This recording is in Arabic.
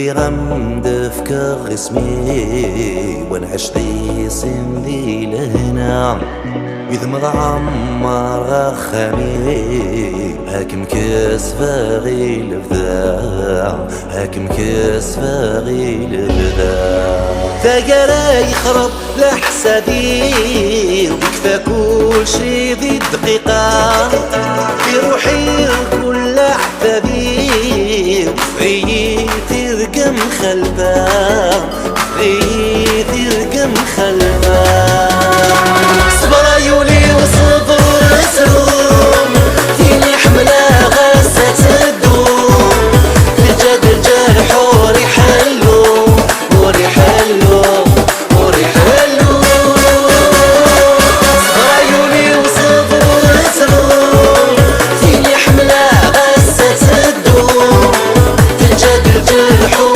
غمد في غسمي ونعش ذي سن ذي لهنا إذ مغعمر غخامي هاكم كاس فاغي لبذا هاكم كاس فاغي لبذا ثاقرا يخرب لحسادي ويكفى كل شي ذي الدقيقة في روحي كل أحبابي وفي ترقم خلفه